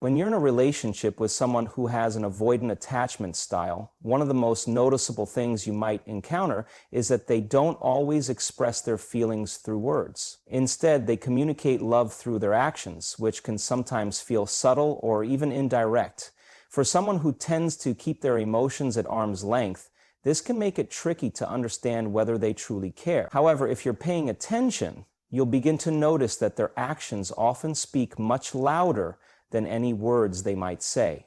When you're in a relationship with someone who has an avoidant attachment style, one of the most noticeable things you might encounter is that they don't always express their feelings through words. Instead, they communicate love through their actions, which can sometimes feel subtle or even indirect. For someone who tends to keep their emotions at arm's length, this can make it tricky to understand whether they truly care. However, if you're paying attention, you'll begin to notice that their actions often speak much louder than any words they might say.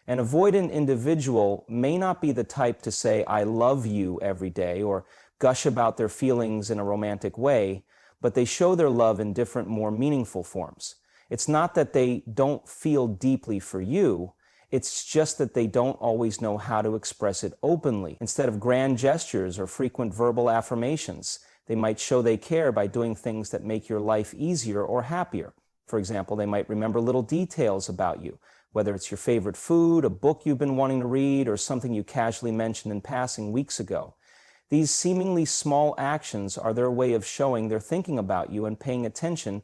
An avoidant individual may not be the type to say, "I love you" every day or gush about their feelings in a romantic way, but they show their love in different, more meaningful forms. It's not that they don't feel deeply for you, it's just that they don't always know how to express it openly. Instead of grand gestures or frequent verbal affirmations, they might show they care by doing things that make your life easier or happier. For example, they might remember little details about you, whether it's your favorite food, a book you've been wanting to read, or something you casually mentioned in passing weeks ago. These seemingly small actions are their way of showing they're thinking about you and paying attention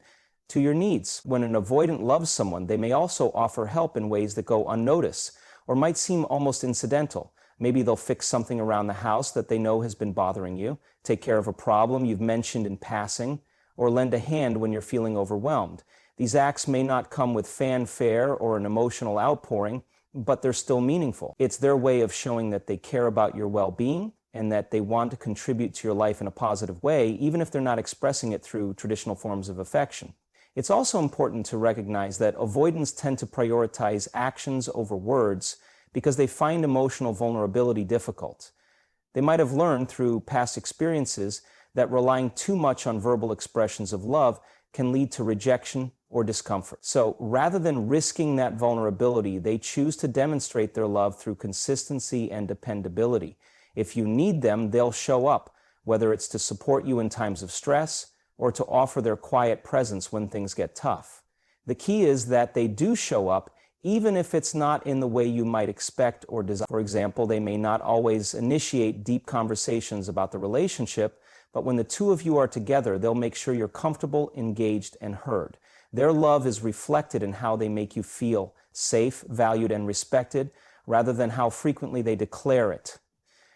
to your needs. When an avoidant loves someone, they may also offer help in ways that go unnoticed or might seem almost incidental. Maybe they'll fix something around the house that they know has been bothering you, take care of a problem you've mentioned in passing, or lend a hand when you're feeling overwhelmed. These acts may not come with fanfare or an emotional outpouring, but they're still meaningful. It's their way of showing that they care about your well-being and that they want to contribute to your life in a positive way, even if they're not expressing it through traditional forms of affection. It's also important to recognize that avoidants tend to prioritize actions over words because they find emotional vulnerability difficult. They might have learned through past experiences that relying too much on verbal expressions of love can lead to rejection or discomfort. So rather than risking that vulnerability, they choose to demonstrate their love through consistency and dependability. If you need them, they'll show up, whether it's to support you in times of stress or to offer their quiet presence when things get tough. The key is that they do show up even if it's not in the way you might expect or desire. For example, they may not always initiate deep conversations about the relationship, but when the two of you are together, they'll make sure you're comfortable, engaged, and heard. Their love is reflected in how they make you feel safe, valued, and respected, rather than how frequently they declare it.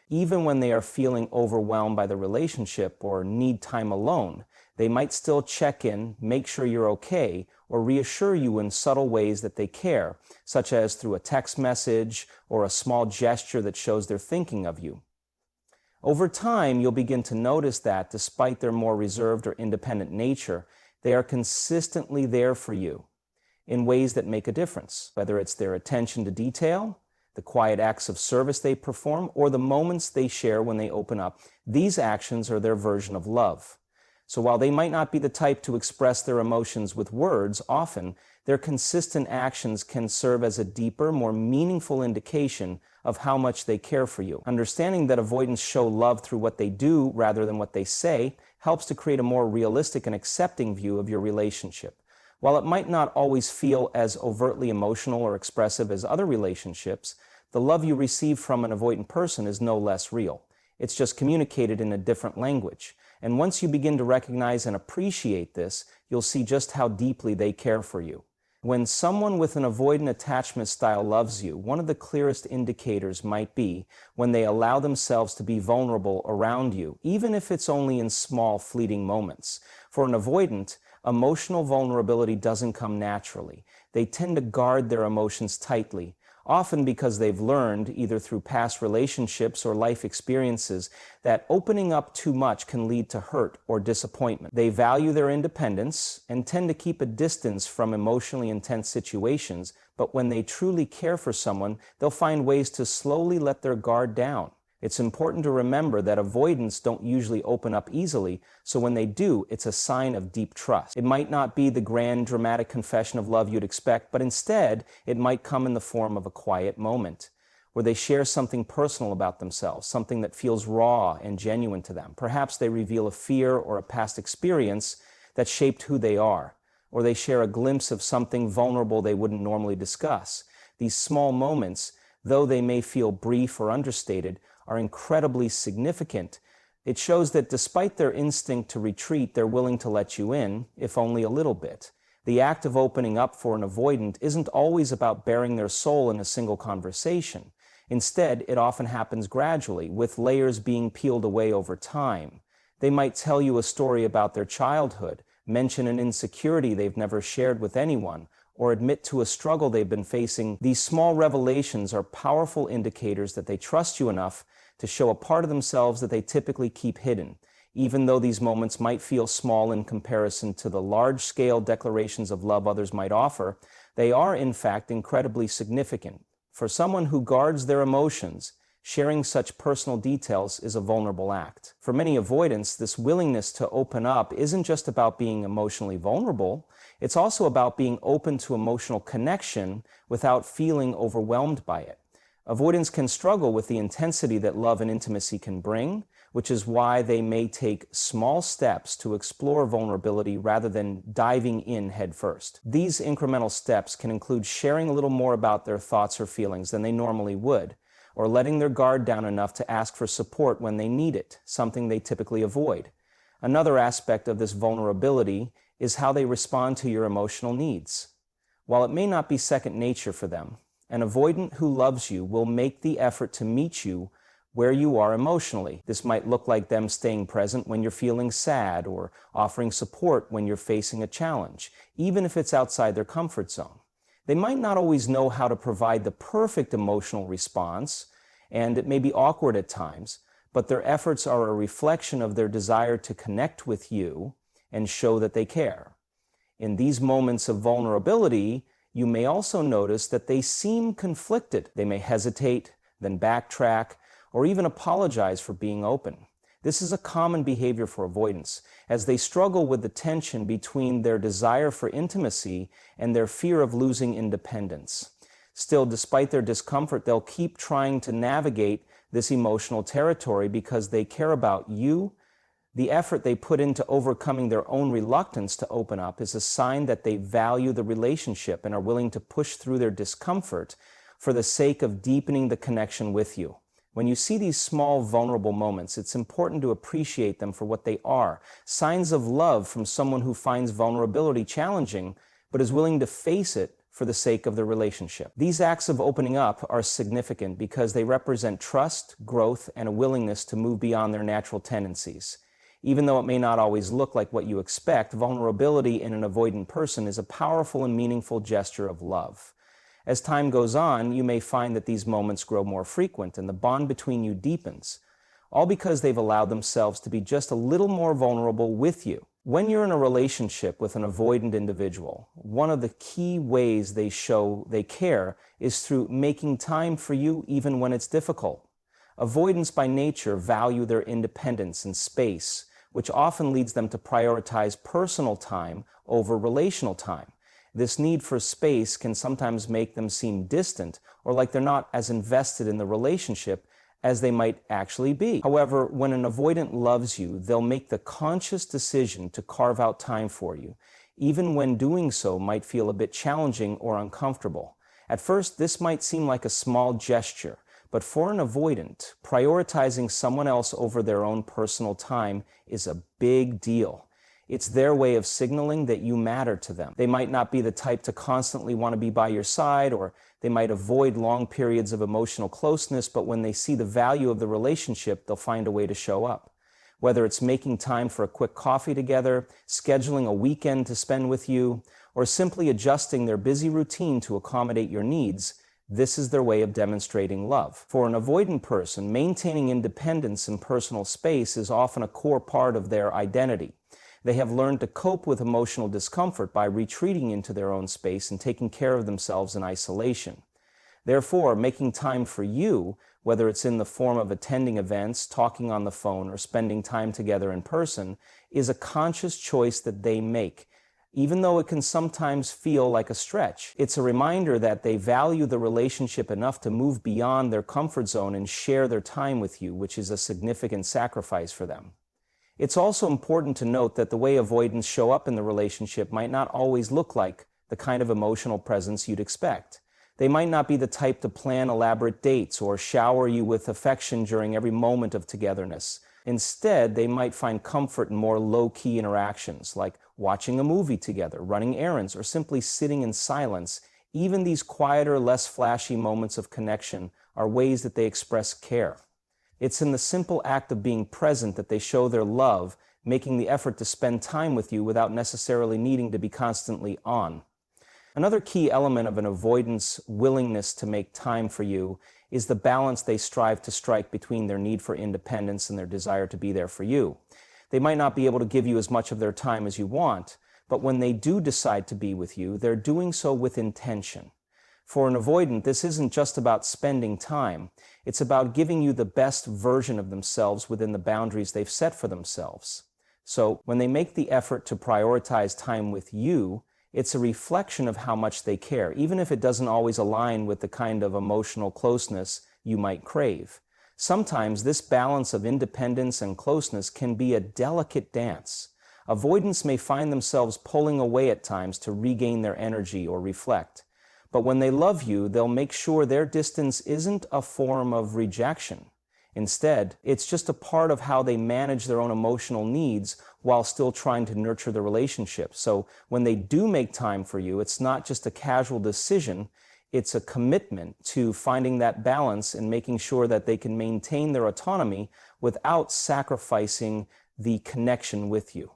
Even when they are feeling overwhelmed by the relationship or need time alone, they might still check in, make sure you're okay, or reassure you in subtle ways that they care, such as through a text message or a small gesture that shows they're thinking of you. Over time, you'll begin to notice that, despite their more reserved or independent nature, they are consistently there for you in ways that make a difference, whether it's their attention to detail, the quiet acts of service they perform, or the moments they share when they open up. These actions are their version of love. So while they might not be the type to express their emotions with words, often their consistent actions can serve as a deeper, more meaningful indication of how much they care for you. Understanding that avoidants show love through what they do rather than what they say helps to create a more realistic and accepting view of your relationship. While it might not always feel as overtly emotional or expressive as other relationships, the love you receive from an avoidant person is no less real. It's just communicated in a different language. And once you begin to recognize and appreciate this, you'll see just how deeply they care for you. When someone with an avoidant attachment style loves you, one of the clearest indicators might be when they allow themselves to be vulnerable around you, even if it's only in small, fleeting moments. For an avoidant, emotional vulnerability doesn't come naturally. They tend to guard their emotions tightly, often because they've learned, either through past relationships or life experiences, that opening up too much can lead to hurt or disappointment. They value their independence and tend to keep a distance from emotionally intense situations, but when they truly care for someone, they'll find ways to slowly let their guard down. It's important to remember that avoidants don't usually open up easily, so when they do, it's a sign of deep trust. It might not be the grand, dramatic confession of love you'd expect, but instead, it might come in the form of a quiet moment, where they share something personal about themselves, something that feels raw and genuine to them. Perhaps they reveal a fear or a past experience that shaped who they are, or they share a glimpse of something vulnerable they wouldn't normally discuss. These small moments, though they may feel brief or understated, are incredibly significant. It shows that despite their instinct to retreat, they're willing to let you in, if only a little bit. The act of opening up for an avoidant isn't always about bearing their soul in a single conversation. Instead, it often happens gradually, with layers being peeled away over time. They might tell you a story about their childhood, mention an insecurity they've never shared with anyone, or admit to a struggle they've been facing. These small revelations are powerful indicators that they trust you enough to show a part of themselves that they typically keep hidden. Even though these moments might feel small in comparison to the large-scale declarations of love others might offer, they are in fact incredibly significant. For someone who guards their emotions, sharing such personal details is a vulnerable act. For many avoidants, this willingness to open up isn't just about being emotionally vulnerable, it's also about being open to emotional connection without feeling overwhelmed by it. Avoidants can struggle with the intensity that love and intimacy can bring, which is why they may take small steps to explore vulnerability rather than diving in headfirst. These incremental steps can include sharing a little more about their thoughts or feelings than they normally would, or letting their guard down enough to ask for support when they need it, something they typically avoid. Another aspect of this vulnerability is how they respond to your emotional needs. While it may not be second nature for them, an avoidant who loves you will make the effort to meet you where you are emotionally. This might look like them staying present when you're feeling sad or offering support when you're facing a challenge, even if it's outside their comfort zone. They might not always know how to provide the perfect emotional response, and it may be awkward at times, but their efforts are a reflection of their desire to connect with you and show that they care. In these moments of vulnerability, you may also notice that they seem conflicted. They may hesitate, then backtrack, or even apologize for being open. This is a common behavior for avoidants, as they struggle with the tension between their desire for intimacy and their fear of losing independence. Still, despite their discomfort, they'll keep trying to navigate this emotional territory because they care about you. The effort they put into overcoming their own reluctance to open up is a sign that they value the relationship and are willing to push through their discomfort for the sake of deepening the connection with you. When you see these small, vulnerable moments, it's important to appreciate them for what they are, signs of love from someone who finds vulnerability challenging, but is willing to face it for the sake of the relationship. These acts of opening up are significant because they represent trust, growth, and a willingness to move beyond their natural tendencies. Even though it may not always look like what you expect, vulnerability in an avoidant person is a powerful and meaningful gesture of love. As time goes on, you may find that these moments grow more frequent and the bond between you deepens, all because they've allowed themselves to be just a little more vulnerable with you. When you're in a relationship with an avoidant individual, one of the key ways they show they care is through making time for you even when it's difficult. Avoidants by nature value their independence and space, which often leads them to prioritize personal time over relational time. This need for space can sometimes make them seem distant or like they're not as invested in the relationship as they might actually be. However, when an avoidant loves you, they'll make the conscious decision to carve out time for you, even when doing so might feel a bit challenging or uncomfortable. At first, this might seem like a small gesture, but for an avoidant, prioritizing someone else over their own personal time is a big deal. It's their way of signaling that you matter to them. They might not be the type to constantly want to be by your side, or they might avoid long periods of emotional closeness, but when they see the value of the relationship, they'll find a way to show up. Whether it's making time for a quick coffee together, scheduling a weekend to spend with you, or simply adjusting their busy routine to accommodate your needs, this is their way of demonstrating love. For an avoidant person, maintaining independence and personal space is often a core part of their identity. They have learned to cope with emotional discomfort by retreating into their own space and taking care of themselves in isolation. Therefore, making time for you, whether it's in the form of attending events, talking on the phone, or spending time together in person, is a conscious choice that they make. Even though it can sometimes feel like a stretch, it's a reminder that they value the relationship enough to move beyond their comfort zone and share their time with you, which is a significant sacrifice for them. It's also important to note that the way avoidants show up in the relationship might not always look like the kind of emotional presence you'd expect. They might not be the type to plan elaborate dates or shower you with affection during every moment of togetherness. Instead, they might find comfort in more low-key interactions, like watching a movie together, running errands, or simply sitting in silence. Even these quieter, less flashy moments of connection are ways that they express care. It's in the simple act of being present that they show their love, making the effort to spend time with you without necessarily needing to be constantly on. Another key element of an avoidant's willingness to make time for you is the balance they strive to strike between their need for independence and their desire to be there for you. They might not be able to give you as much of their time as you want, but when they do decide to be with you, they're doing so with intention. For an avoidant, this isn't just about spending time. It's about giving you the best version of themselves within the boundaries they've set for themselves. So when they make the effort to prioritize time with you, it's a reflection of how much they care, even if it doesn't always align with the kind of emotional closeness you might crave. Sometimes this balance of independence and closeness can be a delicate dance. Avoidants may find themselves pulling away at times to regain their energy or reflect. But when they love you, they'll make sure their distance isn't a form of rejection. Instead, it's just a part of how they manage their own emotional needs while still trying to nurture the relationship. So when they do make time for you, it's not just a casual decision, it's a commitment to finding that balance and making sure that they can maintain their autonomy without sacrificing the connection with you.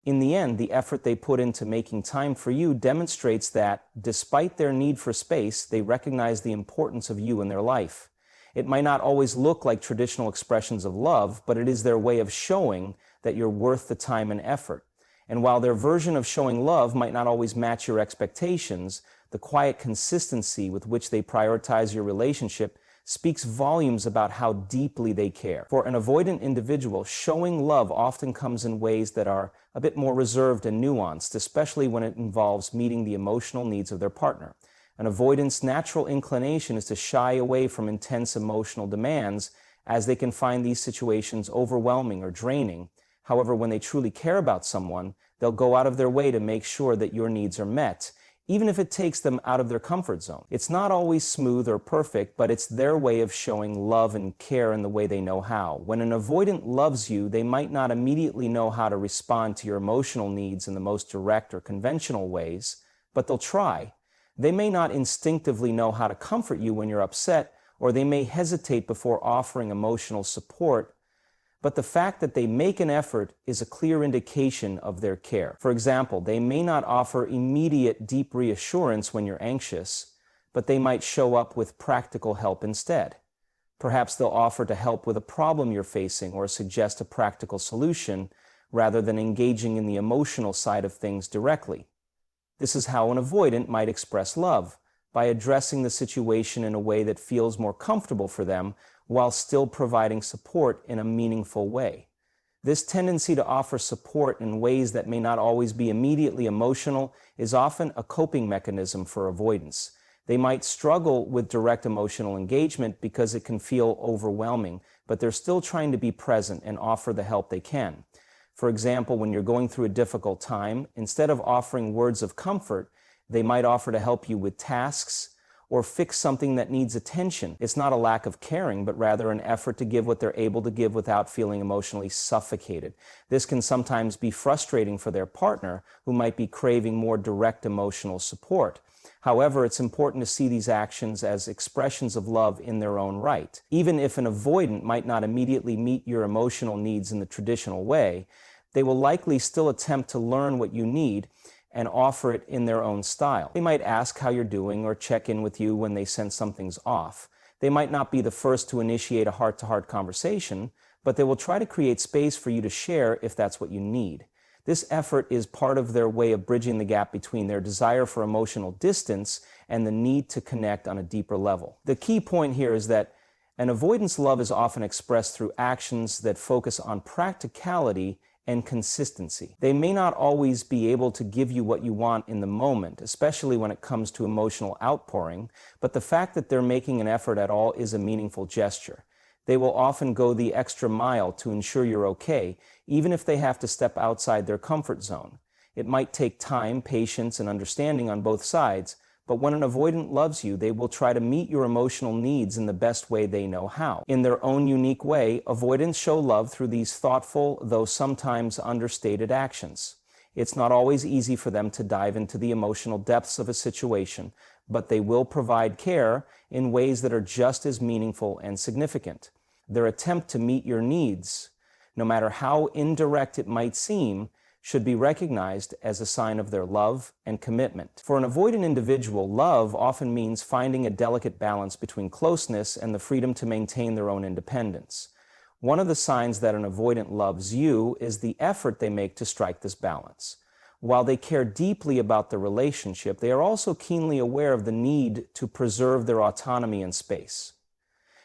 In the end, the effort they put into making time for you demonstrates that, despite their need for space, they recognize the importance of you in their life. It might not always look like traditional expressions of love, but it is their way of showing that you're worth the time and effort. And while their version of showing love might not always match your expectations, the quiet consistency with which they prioritize your relationship speaks volumes about how deeply they care. For an avoidant individual, showing love often comes in ways that are a bit more reserved and nuanced, especially when it involves meeting the emotional needs of their partner. An avoidant's natural inclination is to shy away from intense emotional demands, as they can find these situations overwhelming or draining. However, when they truly care about someone, they'll go out of their way to make sure that your needs are met, even if it takes them out of their comfort zone. It's not always smooth or perfect, but it's their way of showing love and care in the way they know how. When an avoidant loves you, they might not immediately know how to respond to your emotional needs in the most direct or conventional ways, but they'll try. They may not instinctively know how to comfort you when you're upset, or they may hesitate before offering emotional support, but the fact that they make an effort is a clear indication of their care. For example, they may not offer immediate deep reassurance when you're anxious, but they might show up with practical help instead. Perhaps they'll offer to help with a problem you're facing or suggest a practical solution rather than engaging in the emotional side of things directly. This is how an avoidant might express love, by addressing the situation in a way that feels more comfortable for them while still providing support in a meaningful way. This tendency to offer support in ways that may not always be immediately emotional is often a coping mechanism for avoidance. They might struggle with direct emotional engagement because it can feel overwhelming, but they're still trying to be present and offer the help they can. For example, when you're going through a difficult time, instead of offering words of comfort, they might offer to help you with tasks or fix something that needs attention. It's not a lack of caring, but rather an effort to give what they're able to give without feeling emotionally suffocated. This can sometimes be frustrating for their partner, who might be craving more direct emotional support. However, it's important to see these actions as expressions of love in their own right. Even if an avoidant might not immediately meet your emotional needs in the traditional way, they will likely still attempt to learn what you need and offer it in their own style. They might ask how you're doing or check in with you when they sense something's off. They might not be the first to initiate a heart-to-heart conversation, but they will try to create space for you to share if that's what you need. This effort is part of their way of bridging the gap between their desire for emotional distance and the need to connect on a deeper level. The key point here is that an avoidance love is often expressed through actions that focus on practicality and consistency. They may not always be able to give you what you want in the moment, especially when it comes to emotional outpouring, but the fact that they're making an effort at all is a meaningful gesture. They will often go the extra mile to ensure you're okay, even if they have to step outside their comfort zone. It might take time, patience, and understanding on both sides, but when an avoidant loves you, they will try to meet your emotional needs in the best way they know how. In their own unique way, avoidants show love through these thoughtful, though sometimes understated actions. It's not always easy for them to dive into the emotional depths of a situation, but they will provide care in ways that are just as meaningful and significant. Their attempt to meet your needs, no matter how indirect it might seem, should be recognized as a sign of their love and commitment. For an avoidant individual, love often means finding a delicate balance between closeness and the freedom to maintain their own independence. One of the signs that an avoidant loves you is the effort they make to strike this balance. While they care deeply about the relationship, they are also keenly aware of the need to preserve their autonomy and space.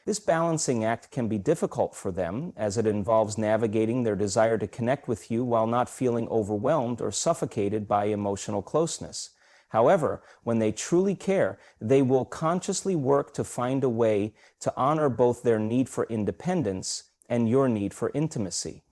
This balancing act can be difficult for them, as it involves navigating their desire to connect with you while not feeling overwhelmed or suffocated by emotional closeness. However, when they truly care, they will consciously work to find a way to honor both their need for independence and your need for intimacy.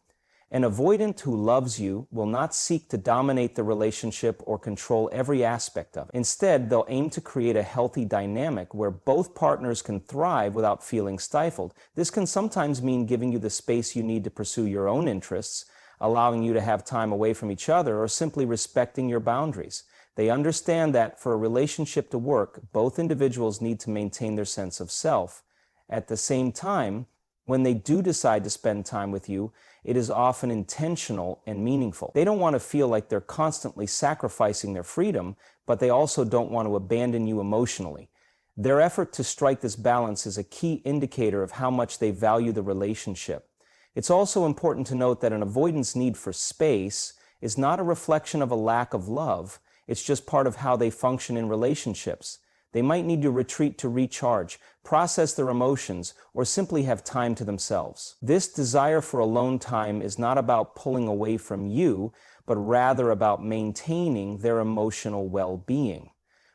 An avoidant who loves you will not seek to dominate the relationship or control every aspect of it. Instead, they'll aim to create a healthy dynamic where both partners can thrive without feeling stifled. This can sometimes mean giving you the space you need to pursue your own interests, allowing you to have time away from each other, or simply respecting your boundaries. They understand that for a relationship to work, both individuals need to maintain their sense of self. At the same time, when they do decide to spend time with you, it is often intentional and meaningful. They don't want to feel like they're constantly sacrificing their freedom, but they also don't want to abandon you emotionally. Their effort to strike this balance is a key indicator of how much they value the relationship. It's also important to note that an avoidant's need for space is not a reflection of a lack of love. It's just part of how they function in relationships. They might need to retreat to recharge, process their emotions, or simply have time to themselves. This desire for alone time is not about pulling away from you, but rather about maintaining their emotional well-being.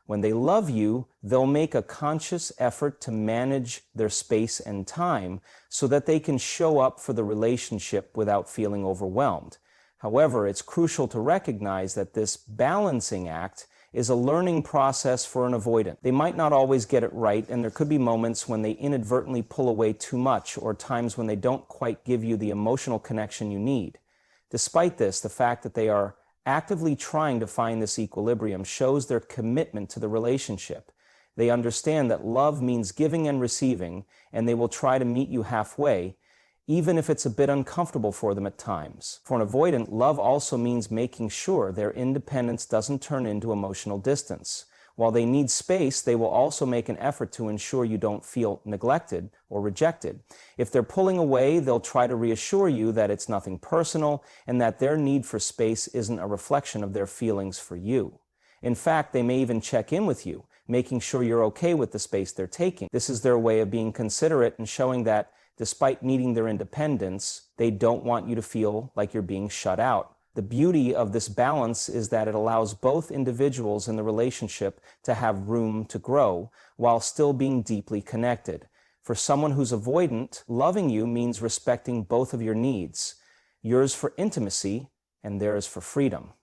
When they love you, they'll make a conscious effort to manage their space and time so that they can show up for the relationship without feeling overwhelmed. However, it's crucial to recognize that this balancing act is a learning process for an avoidant. They might not always get it right, and there could be moments when they inadvertently pull away too much, or times when they don't quite give you the emotional connection you need. Despite this, the fact that they are actively trying to find this equilibrium shows their commitment to the relationship. They understand that love means giving and receiving, and they will try to meet you halfway, even if it's a bit uncomfortable for them at times. For an avoidant, love also means making sure their independence doesn't turn into emotional distance. While they need space, they will also make an effort to ensure you don't feel neglected or rejected. If they're pulling away, they'll try to reassure you that it's nothing personal and that their need for space isn't a reflection of their feelings for you. In fact, they may even check in with you, making sure you're okay with the space they're taking. This is their way of being considerate and showing that despite needing their independence, they don't want you to feel like you're being shut out. The beauty of this balance is that it allows both individuals in the relationship to have room to grow while still being deeply connected. For someone who's avoidant, loving you means respecting both of your needs, yours for intimacy and theirs for freedom.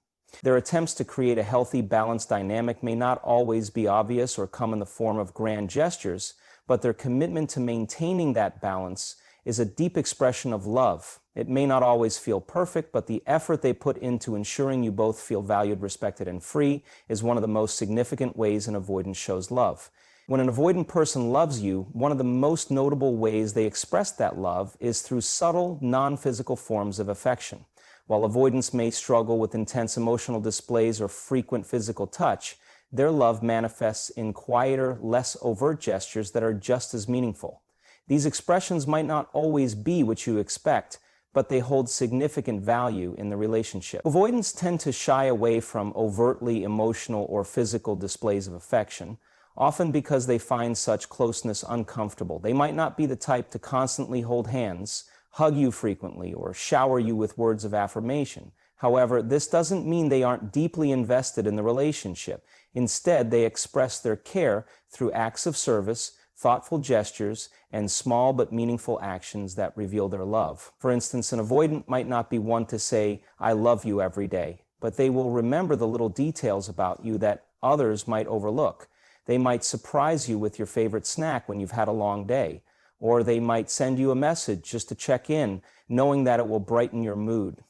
Their attempts to create a healthy, balanced dynamic may not always be obvious or come in the form of grand gestures, but their commitment to maintaining that balance is a deep expression of love. It may not always feel perfect, but the effort they put into ensuring you both feel valued, respected, and free is one of the most significant ways an avoidant shows love. When an avoidant person loves you, one of the most notable ways they express that love is through subtle, non-physical forms of affection. While avoidants may struggle with intense emotional displays or frequent physical touch, their love manifests in quieter, less overt gestures that are just as meaningful. These expressions might not always be what you expect, but they hold significant value in the relationship. Avoidants tend to shy away from overtly emotional or physical displays of affection, often because they find such closeness uncomfortable. They might not be the type to constantly hold hands, hug you frequently, or shower you with words of affirmation. However, this doesn't mean they aren't deeply invested in the relationship. Instead, they express their care through acts of service, thoughtful gestures, and small but meaningful actions that reveal their love. For instance, an avoidant might not be one to say, "I love you" every day, but they will remember the little details about you that others might overlook. They might surprise you with your favorite snack when you've had a long day, or they might send you a message just to check in, knowing that it will brighten your mood.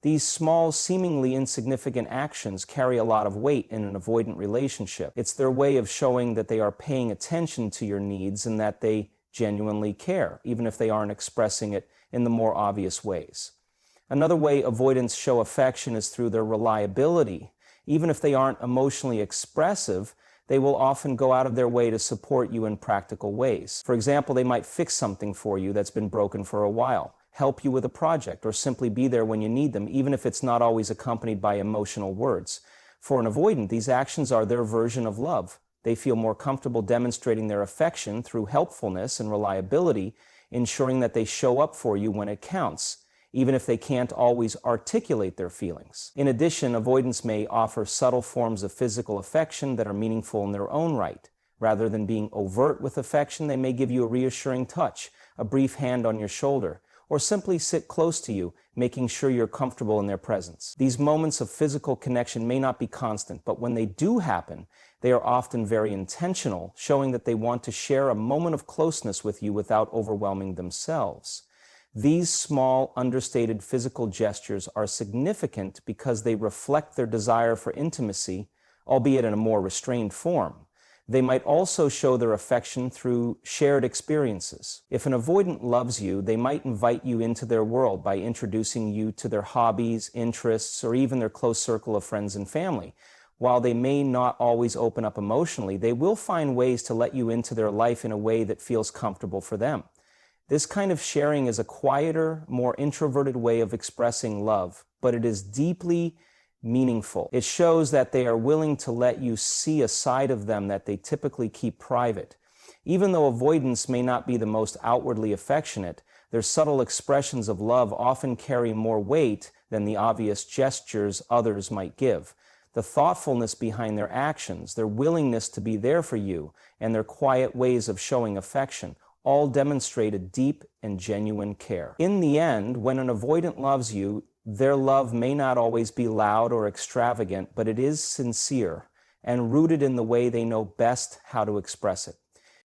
These small, seemingly insignificant actions carry a lot of weight in an avoidant relationship. It's their way of showing that they are paying attention to your needs and that they genuinely care, even if they aren't expressing it in the more obvious ways. Another way avoidants show affection is through their reliability. Even if they aren't emotionally expressive, they will often go out of their way to support you in practical ways. For example, they might fix something for you that's been broken for a while, help you with a project, or simply be there when you need them, even if it's not always accompanied by emotional words. For an avoidant, these actions are their version of love. They feel more comfortable demonstrating their affection through helpfulness and reliability, ensuring that they show up for you when it counts, even if they can't always articulate their feelings. In addition, avoidants may offer subtle forms of physical affection that are meaningful in their own right. Rather than being overt with affection, they may give you a reassuring touch, a brief hand on your shoulder, or simply sit close to you, making sure you're comfortable in their presence. These moments of physical connection may not be constant, but when they do happen, they are often very intentional, showing that they want to share a moment of closeness with you without overwhelming themselves. These small, understated physical gestures are significant because they reflect their desire for intimacy, albeit in a more restrained form. They might also show their affection through shared experiences. If an avoidant loves you, they might invite you into their world by introducing you to their hobbies, interests, or even their close circle of friends and family. While they may not always open up emotionally, they will find ways to let you into their life in a way that feels comfortable for them. This kind of sharing is a quieter, more introverted way of expressing love, but it is deeply meaningful. It shows that they are willing to let you see a side of them that they typically keep private. Even though avoidants may not be the most outwardly affectionate, their subtle expressions of love often carry more weight than the obvious gestures others might give. The thoughtfulness behind their actions, their willingness to be there for you, and their quiet ways of showing affection all demonstrate a deep and genuine care. In the end, when an avoidant loves you, their love may not always be loud or extravagant, but it is sincere and rooted in the way they know best how to express it.